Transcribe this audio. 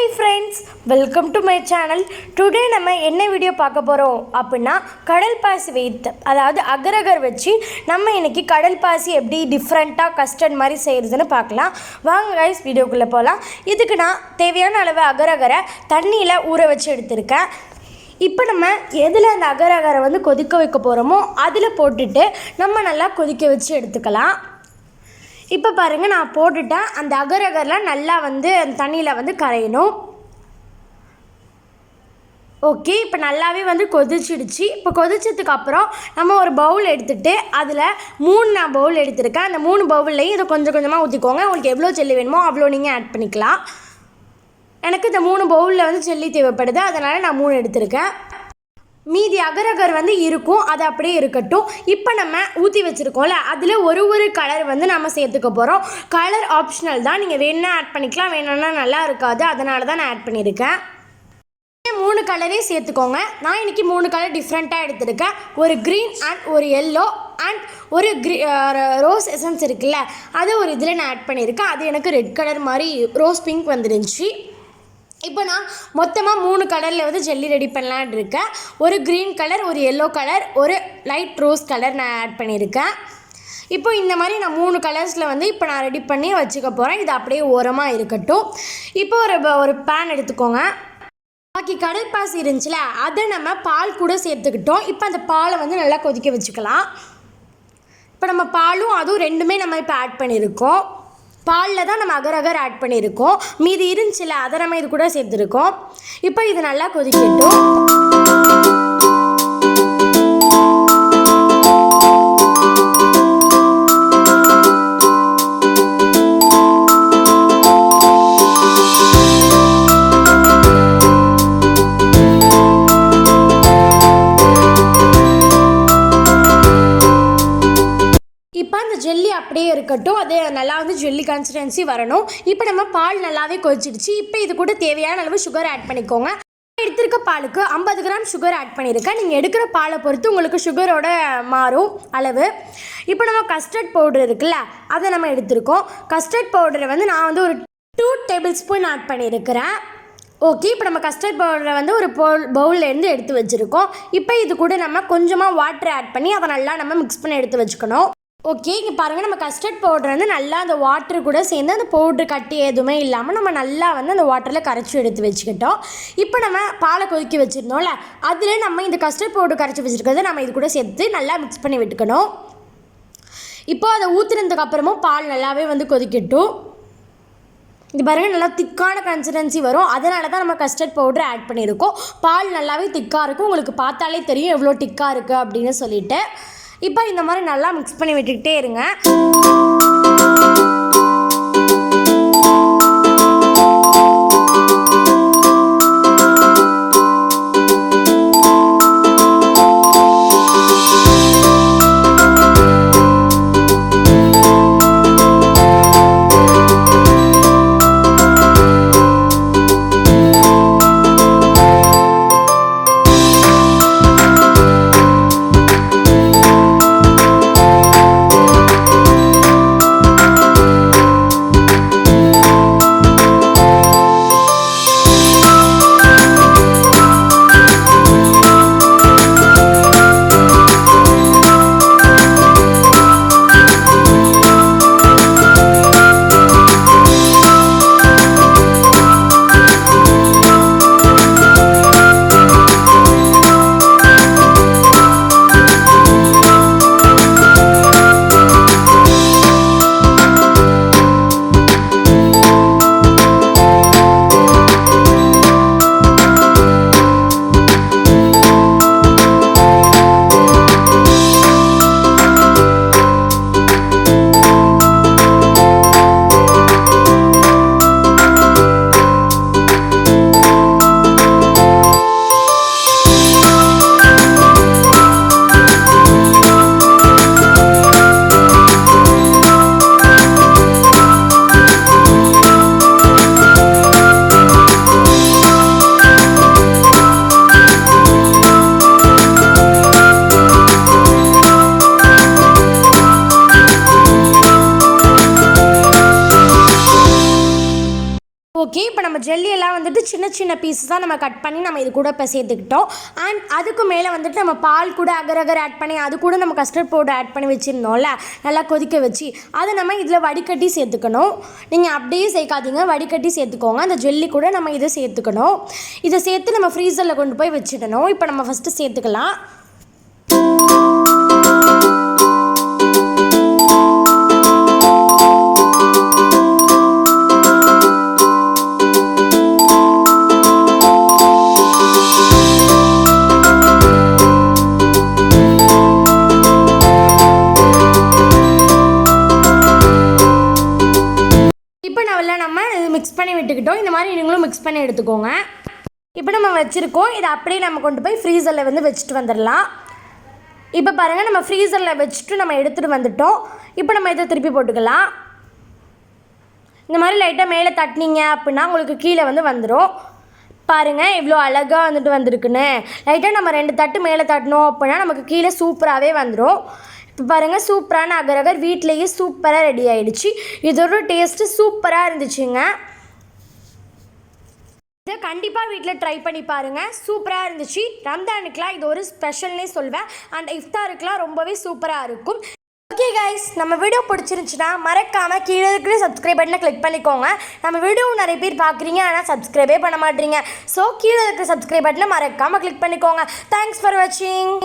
Hi friends, welcome to my channel. Today நம்ம என்ன video பார்க்க போறோம் அப்படினா கடல் பாசி வைத்து அதாவது அகரகர் வச்சு நம்ம இன்னைக்கு கடல் பாசி எப்படி டிஃபரண்டா கஸ்டர்ட் மாதிரி செய்யறதுன்னு பார்க்கலாம். வாங்க गाइस வீடியோக்குள்ள போலாம். இதுக்கு நான் தேவையான அளவு அகரகரை தண்ணியில ஊற வச்சு எடுத்துர்க்கேன். இப்போ நம்ம எதில் அந்த அகரகரை வந்து கொதிக்க வைக்க போகிறோமோ அதில் போட்டுட்டு நம்ம நல்லா கொதிக்க வச்சு எடுத்துக்கலாம். இப்போ பாருங்கள், நான் போட்டுட்டேன். அந்த அகரகர்லாம் நல்லா வந்து அந்த தண்ணியில் வந்து கரையணும். ஓகே, இப்போ நல்லாவே வந்து கொதிச்சிடுச்சு. இப்போ கொதிச்சதுக்கு அப்புறம் நம்ம ஒரு பவுல் எடுத்துகிட்டு அதில் நான் பவுல் எடுத்துருக்கேன். அந்த 3 பவுல்லையும் இதை கொஞ்சம் கொஞ்சமாக ஊற்றிக்கோங்க. உங்களுக்கு எவ்வளோ ஜெல்லி வேணுமோ அவ்வளோ நீங்கள் ஆட் பண்ணிக்கலாம். எனக்கு இந்த 3 பவுலில் வந்து ஜெல்லி தேவைப்படுது, அதனால் நான் 3 எடுத்திருக்கேன். மீதி அகரகர் வந்து இருக்கும், அது அப்படியே இருக்கட்டும். இப்போ நம்ம ஊற்றி வச்சுருக்கோம்ல, அதில் ஒரு கலர் வந்து நம்ம சேர்த்துக்க போகிறோம். கலர் ஆப்ஷனல் தான், நீங்கள் வேணுன்னா ஆட் பண்ணிக்கலாம், வேணும்னா நல்லா இருக்காது, அதனால தான் நான் ஆட் பண்ணியிருக்கேன். 3 கலரே சேர்த்துக்கோங்க. நான் இன்றைக்கி 3 கலர் டிஃப்ரெண்ட்டாக எடுத்துருக்கேன். ஒரு க்ரீன் அண்ட் ஒரு எல்லோ அண்ட் ஒரு ரோஸ் எசன்ஸ் இருக்குல்ல, அது ஒரு இதில் நான் ஆட் பண்ணியிருக்கேன். அது எனக்கு ரெட் கலர் மாதிரி ரோஸ் பிங்க் வந்துருந்துச்சு. இப்போ நான் மொத்தமாக 3 கலரில் வந்து ஜெல்லி ரெடி பண்ணலான்னு இருக்கேன். ஒரு க்ரீன் கலர், ஒரு எல்லோ கலர், ஒரு லைட் ரோஸ் கலர் நான் ஆட் பண்ணியிருக்கேன். இப்போ இந்த மாதிரி நான் 3 கலர்ஸில் வந்து இப்போ நான் ரெடி பண்ணி வச்சுக்க போகிறேன். இது அப்படியே ஓரமாக இருக்கட்டும். இப்போ ஒரு பேன் எடுத்துக்கோங்க. பாக்கி கடல் பாசி இருந்துச்சுல, அதை நம்ம பால் கூட சேர்த்துக்கிட்டோம். இப்போ அந்த பாலை வந்து நல்லா கொதிக்க வச்சுக்கலாம். இப்போ நம்ம பாலும் அதுவும் ரெண்டுமே நம்ம இப்போ ஆட் பண்ணியிருக்கோம். பாலில் தான் நம்ம அகரகர் ஆட் பண்ணியிருக்கோம். மீதி இருந்துச்சுல, அதை நம்ம இது கூட சேர்த்துருக்கோம். இப்போ இது நல்லா கொதிக்கட்டும். இப்போ அந்த ஜெல்லி அப்படியே இருக்கட்டும். அது நல்லா வந்து ஜெல்லி கன்சிஸ்டன்சி வரணும். இப்போ நம்ம பால் நல்லாவே கொதிச்சிடுச்சு. இப்போ இது கூட தேவையான அளவு சுகர் ஆட் பண்ணிக்கோங்க. எடுத்திருக்க பாலுக்கு 50 கிராம் சுகர் ஆட் பண்ணியிருக்கேன். நீங்கள் எடுக்கிற பாலை பொறுத்து உங்களுக்கு சுகரோட மாறும் அளவு. இப்போ நம்ம கஸ்டர்ட் பவுடர் இருக்குல்ல, அதை நம்ம எடுத்திருக்கோம். கஸ்டர்ட் பவுடரை வந்து நான் வந்து ஒரு 2 டேபிள் ஸ்பூன் ஆட் பண்ணியிருக்கிறேன். ஓகே, இப்போ நம்ம கஸ்டர்ட் பவுடரை வந்து ஒரு பவுல்லேருந்து எடுத்து வச்சுருக்கோம். இப்போ இது கூட நம்ம கொஞ்சமாக வாட்டர் ஆட் பண்ணி அதை நல்லா நம்ம மிக்ஸ் பண்ணி எடுத்து வச்சுக்கணும். ஓகே, இங்கே பாருங்கள், நம்ம கஸ்டர்ட் பவுடர் வந்து நல்லா அந்த வாட்டர் கூட சேர்ந்து அந்த பவுட்ரு கட்டி எதுவுமே இல்லாமல் நம்ம நல்லா வந்து அந்த வாட்டரில் கரைச்சி எடுத்து வச்சுக்கிட்டோம். இப்போ நம்ம பாலை கொதிக்க வச்சுருந்தோம்ல, அதில் நம்ம இந்த கஸ்டர்ட் பவுடர் கரைச்சி வச்சுருக்கிறத நம்ம இது கூட சேர்த்து நல்லா மிக்ஸ் பண்ணி விட்டுக்கணும். இப்போ அதை ஊற்றுனதுக்கு அப்புறமும் பால் நல்லாவே வந்து கொதிக்கட்டும். இது பாருங்கள், நல்லா திக்கான கன்சிஸ்டன்சி வரும். அதனால தான் நம்ம கஸ்டர்ட் பவுடர் ஆட் பண்ணியிருக்கோம். பால் நல்லாவே திக்காக இருக்கும். உங்களுக்கு பார்த்தாலே தெரியும் எவ்வளோ திக்காக இருக்குது அப்படின்னு சொல்லிட்டு. இப்போ இந்த மாதிரி நல்லா மிக்ஸ் பண்ணி விட்டுக்கிட்டே இருங்க. ஜெல்லியெல்லாம் வந்துட்டு சின்ன சின்ன பீஸஸாக நம்ம கட் பண்ணி நம்ம இது கூட இப்போ சேர்த்துக்கிட்டோம். அண்ட் அதுக்கு மேலே வந்துட்டு நம்ம பால் கூட அகர் ஆட் பண்ணி அது கூட நம்ம கஸ்டர்ட் பவுடர் ஆட் பண்ணி வச்சுருந்தோம்ல, நல்லா கொதிக்க வச்சு அதை நம்ம இதில் வடிகட்டி சேர்த்துக்கணும். நீங்கள் அப்படியே சேர்க்காதீங்க, வடிகட்டி சேர்த்துக்கோங்க. அந்த ஜெல்லி கூட நம்ம இதை சேர்த்துக்கணும். இதை சேர்த்து நம்ம ஃப்ரீசரில் கொண்டு போய் வச்சுடணும். இப்போ நம்ம ஃபஸ்ட்டு சேர்த்துக்கலாம். நம்ம மிக்ஸ் பண்ணி விட்டுக்கிட்டோம். இந்த மாதிரி நீங்களும் மிக்ஸ் பண்ணி எடுத்துக்கோங்க. இப்போ நம்ம வச்சுருக்கோம். இதை அப்படியே நம்ம கொண்டு போய் ஃப்ரீசரில் வந்து வச்சுட்டு வந்துடலாம். இப்போ பாருங்கள், நம்ம ஃப்ரீசரில் வச்சுட்டு நம்ம எடுத்துகிட்டு வந்துட்டோம். இப்போ நம்ம இதை திருப்பி போட்டுக்கலாம். இந்த மாதிரி லைட்டாக மேலே தட்டினீங்க அப்படின்னா உங்களுக்கு கீழே வந்து வந்துடும். பாருங்கள் எவ்வளோ அழகாக வந்துட்டு வந்திருக்குன்னு. லைட்டாக நம்ம 2 தட்டு மேலே தட்டினோம் அப்படின்னா நமக்கு கீழே சூப்பராகவே வந்துடும். இப்போ பாருங்கள், சூப்பரான அகர் வீட்டிலேயே சூப்பராக ரெடி ஆகிடுச்சு. இதோட டேஸ்ட்டு சூப்பராக இருந்துச்சுங்க. இதை கண்டிப்பாக வீட்டில் ட்ரை பண்ணி பாருங்கள். சூப்பராக இருந்துச்சு. ரம்ஜானுக்குலாம் இது ஒரு ஸ்பெஷல்னே சொல்வேன். அண்ட் இஃப்தாருக்குலாம் ரொம்பவே சூப்பராக இருக்கும். ஓகே கைஸ், நம்ம வீடியோ பிடிச்சிருந்துச்சுன்னா மறக்காமல் கீழே இருக்கிற சப்ஸ்கிரைப் பட்டனை கிளிக் பண்ணிக்கோங்க. நம்ம வீடியோ நிறைய பேர் பார்க்குறீங்க, ஆனால் சப்ஸ்கிரைபே பண்ண மாட்டீங்க. ஸோ கீழே இருக்கிற சப்ஸ்கிரைப் பட்டனை மறக்காமல் கிளிக் பண்ணிக்கோங்க. தேங்க்ஸ் ஃபார் வாட்சிங்.